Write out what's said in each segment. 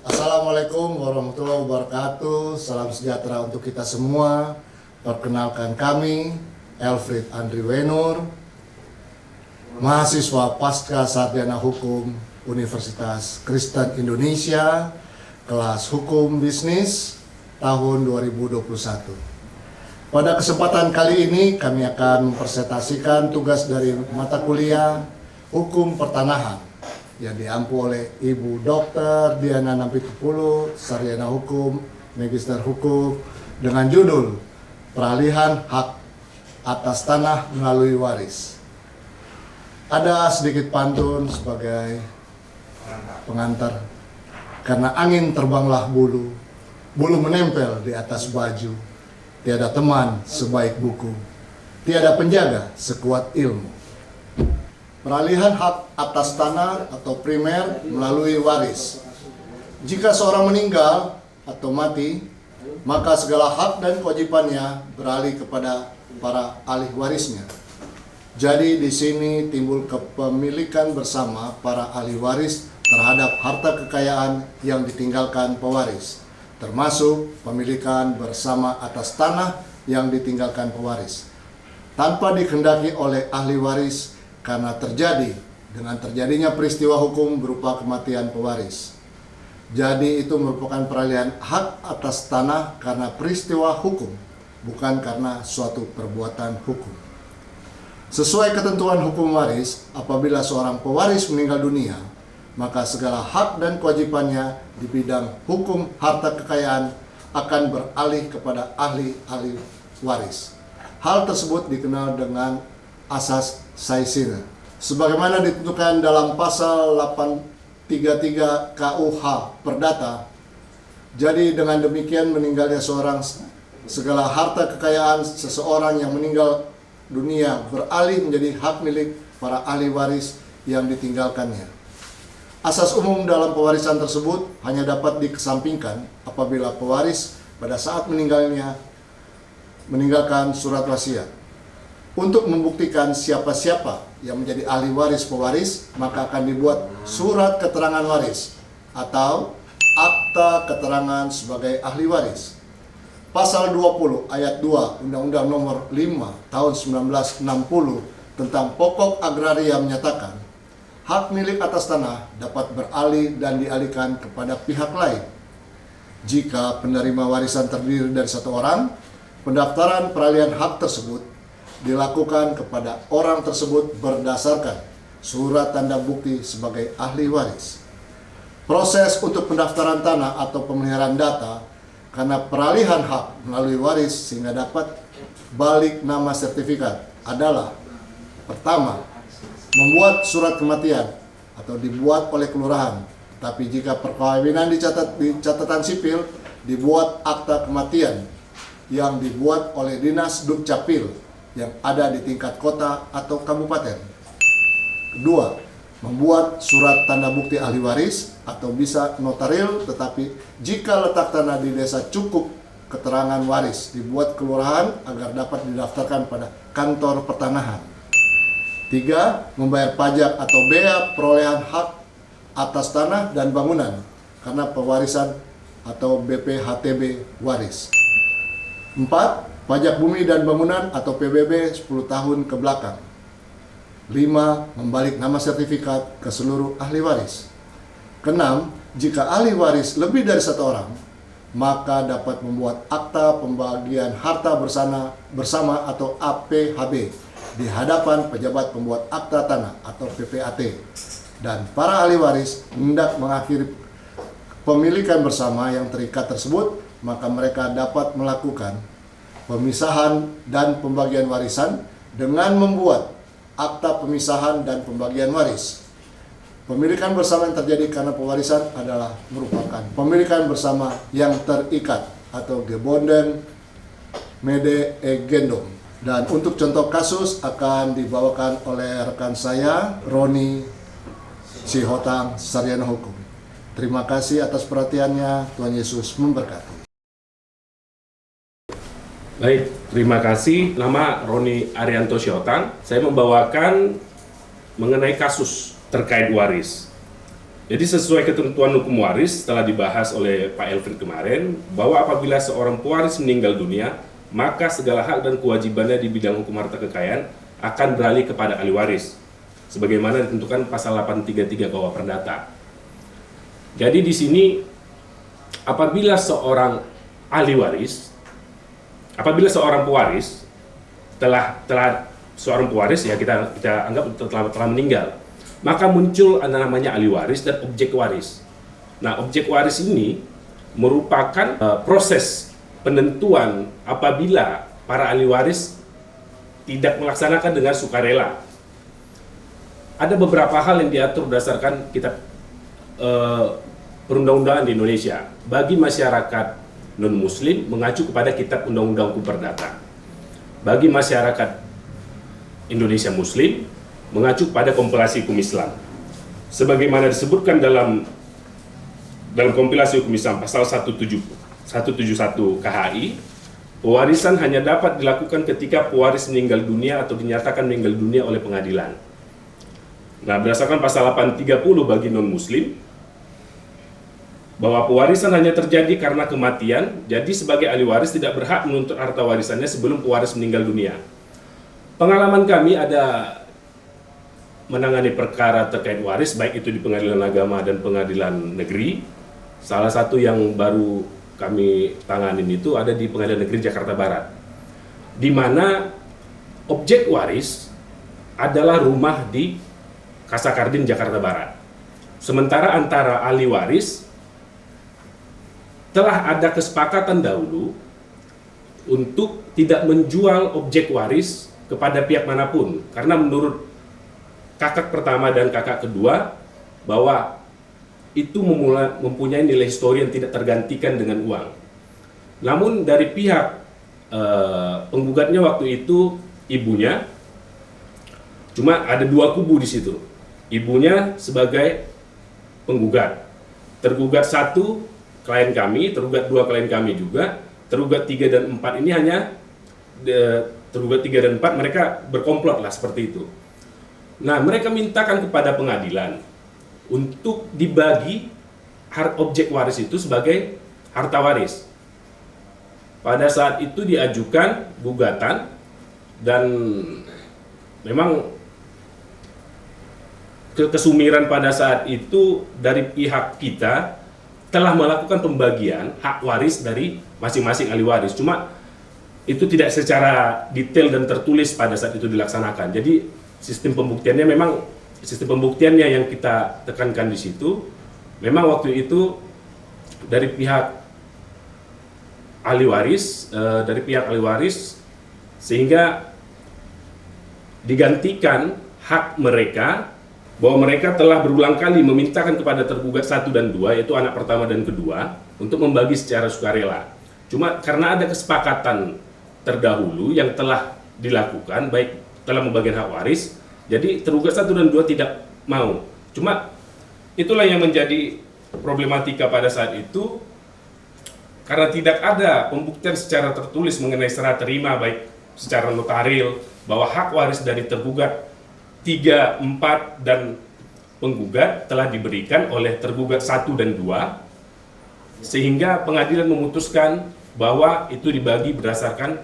Assalamualaikum warahmatullahi wabarakatuh. Salam sejahtera untuk kita semua. Perkenalkan kami, Elfrid Andri Wenur, mahasiswa Pasca Sarjana Hukum Universitas Kristen Indonesia, kelas Hukum Bisnis tahun 2021. Pada kesempatan kali ini kami akan mempresentasikan tugas dari mata kuliah Hukum Pertanahan yang diampu oleh Ibu Dr. Diana Nampitupulu, Sarjana Hukum, Magister Hukum, dengan judul Peralihan Hak Atas Tanah Melalui Waris. Ada sedikit pantun sebagai pengantar. Karena angin terbanglah bulu, bulu menempel di atas baju, tiada teman sebaik buku, tiada penjaga sekuat ilmu. Peralihan hak atas tanah atau primer melalui waris. Jika seorang meninggal atau mati, maka segala hak dan kewajibannya beralih kepada para ahli warisnya. Jadi di sini timbul kepemilikan bersama para ahli waris terhadap harta kekayaan yang ditinggalkan pewaris, termasuk pemilikan bersama atas tanah yang ditinggalkan pewaris, tanpa dikehendaki oleh ahli waris karena dengan terjadinya peristiwa hukum berupa kematian pewaris. Jadi itu merupakan peralihan hak atas tanah karena peristiwa hukum, bukan karena suatu perbuatan hukum. Sesuai ketentuan hukum waris, apabila seorang pewaris meninggal dunia, maka segala hak dan kewajibannya di bidang hukum harta kekayaan akan beralih kepada ahli waris. Hal tersebut dikenal dengan asas saisina, sebagaimana ditentukan dalam pasal 833 KUH Perdata. Jadi dengan demikian meninggalnya segala harta kekayaan seseorang yang meninggal dunia beralih menjadi hak milik para ahli waris yang ditinggalkannya. Asas umum dalam pewarisan tersebut hanya dapat dikesampingkan apabila pewaris pada saat meninggalkan surat wasiat. Untuk membuktikan siapa-siapa yang menjadi ahli waris pewaris, maka akan dibuat surat keterangan waris atau akta keterangan sebagai ahli waris. Pasal 20 ayat 2 Undang-Undang Nomor 5 Tahun 1960 tentang pokok agraria menyatakan, hak milik atas tanah dapat beralih dan dialihkan kepada pihak lain. Jika penerima warisan terdiri dari satu orang, pendaftaran peralihan hak tersebut dilakukan kepada orang tersebut berdasarkan surat tanda bukti sebagai ahli waris. Proses untuk pendaftaran tanah atau pemeliharaan data karena peralihan hak melalui waris sehingga dapat balik nama sertifikat adalah: pertama, membuat surat kematian atau dibuat oleh kelurahan, tapi jika perkawinan dicatat di catatan sipil, dibuat akta kematian yang dibuat oleh Dinas Dukcapil yang ada di tingkat kota atau kabupaten. Kedua, membuat surat tanda bukti ahli waris atau bisa notaril, tetapi jika letak tanah di desa cukup keterangan waris, dibuat kelurahan agar dapat didaftarkan pada kantor pertanahan. Tiga, membayar pajak atau bea perolehan hak atas tanah dan bangunan karena pewarisan atau BPHTB waris. 4. Pajak bumi dan bangunan atau PBB 10 tahun ke belakang. 5. Membalik nama sertifikat ke seluruh ahli waris. Keenam, jika ahli waris lebih dari satu orang, maka dapat membuat akta pembagian harta bersama atau APHB di hadapan pejabat pembuat akta tanah atau PPAT. Dan para ahli waris hendak mengakhiri pemilikan bersama yang terikat tersebut, maka mereka dapat melakukan pemisahan dan pembagian warisan dengan membuat akta pemisahan dan pembagian waris. Pemilikan bersama yang terjadi karena pewarisan adalah merupakan pemilikan bersama yang terikat atau gebonden mede egendom. Dan untuk contoh kasus akan dibawakan oleh rekan saya, Roni Sihotang, Sarjana Hukum. Terima kasih atas perhatiannya. Tuhan Yesus memberkati. Baik, terima kasih. Nama Roni Arianto Siotang. Saya membawakan mengenai kasus terkait waris. Jadi sesuai ketentuan hukum waris telah dibahas oleh Pak Elfried kemarin, bahwa apabila seorang pewaris meninggal dunia, maka segala hak dan kewajibannya di bidang hukum harta kekayaan akan beralih kepada ahli waris, sebagaimana ditentukan pasal 833 KUH Perdata. Jadi di sini apabila seorang ahli waris, apabila seorang pewaris telah seorang pewaris ya kita anggap telah meninggal, maka muncul namanya ahli waris dan objek waris. Nah, objek waris ini merupakan proses penentuan apabila para ahli waris tidak melaksanakan dengan sukarela. Ada beberapa hal yang diatur berdasarkan kitab perundang-undangan di Indonesia. Bagi masyarakat non-muslim mengacu kepada kitab undang-undang hukum perdata. Bagi masyarakat Indonesia muslim mengacu pada kompilasi hukum Islam. Sebagaimana disebutkan dalam kompilasi hukum Islam pasal 171 KHI, pewarisan hanya dapat dilakukan ketika pewaris meninggal dunia atau dinyatakan meninggal dunia oleh pengadilan. Nah, berdasarkan pasal 830 bagi non-muslim, bahwa pewarisan hanya terjadi karena kematian, jadi sebagai ahli waris tidak berhak menuntut harta warisannya sebelum pewaris meninggal dunia. Pengalaman kami ada menangani perkara terkait waris, baik itu di pengadilan agama dan pengadilan negeri. Salah satu yang baru kami tanganin itu ada di pengadilan negeri Jakarta Barat, di mana objek waris adalah rumah di Kasakardin Jakarta Barat. Sementara antara ahli waris telah ada kesepakatan dahulu untuk tidak menjual objek waris kepada pihak manapun, karena menurut kakak pertama dan kakak kedua bahwa itu mempunyai nilai histori yang tidak tergantikan dengan uang. Namun dari pihak penggugatnya waktu itu ibunya, cuma ada dua kubu di situ. Ibunya sebagai penggugat, tergugat satu klien kami, tergugat dua klien kami juga, tergugat 3 dan 4 ini hanya tergugat 3 dan 4 mereka berkomplot lah seperti itu. Nah, mereka mintakan kepada pengadilan untuk dibagi objek waris itu sebagai harta waris. Pada saat itu diajukan gugatan dan memang kesumiran pada saat itu dari pihak kita telah melakukan pembagian hak waris dari masing-masing ahli waris. Cuma itu tidak secara detail dan tertulis pada saat itu dilaksanakan. Jadi sistem pembuktiannya yang kita tekankan di situ, memang waktu itu dari pihak ahli waris, sehingga digantikan hak mereka, bahwa mereka telah berulang kali memintakan kepada tergugat 1 dan 2, yaitu anak pertama dan kedua, untuk membagi secara sukarela. Cuma karena ada kesepakatan terdahulu yang telah dilakukan, baik telah membagikan hak waris, jadi tergugat 1 dan 2 tidak mau. Cuma itulah yang menjadi problematika pada saat itu, karena tidak ada pembuktian secara tertulis mengenai serah terima, baik secara notaril, bahwa hak waris dari tergugat 3, 4, dan penggugat telah diberikan oleh tergugat 1 dan 2, sehingga pengadilan memutuskan bahwa itu dibagi berdasarkan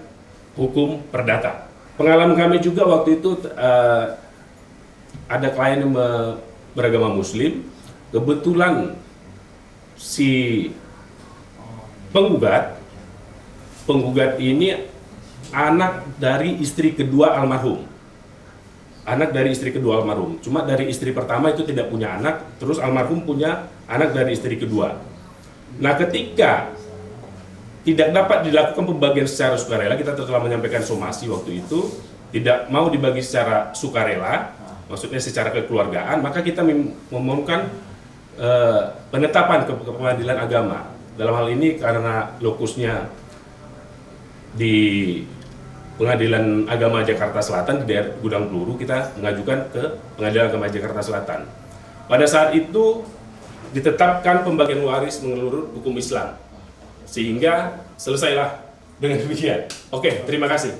hukum perdata. Pengalaman kami juga waktu itu ada klien yang beragama Muslim, kebetulan si penggugat ini anak dari istri kedua almarhum. Cuma dari istri pertama itu tidak punya anak, terus almarhum punya anak dari istri kedua. Nah, ketika tidak dapat dilakukan pembagian secara sukarela, kita telah menyampaikan somasi waktu itu, tidak mau dibagi secara sukarela, maksudnya secara kekeluargaan, maka kita memohonkan penetapan ke pengadilan agama. Dalam hal ini karena lokusnya di Pengadilan Agama Jakarta Selatan di daerah Gudang Peluru, kita mengajukan ke Pengadilan Agama Jakarta Selatan. Pada saat itu ditetapkan pembagian waris menurut hukum Islam, sehingga selesailah dengan demikian. Oke, terima kasih.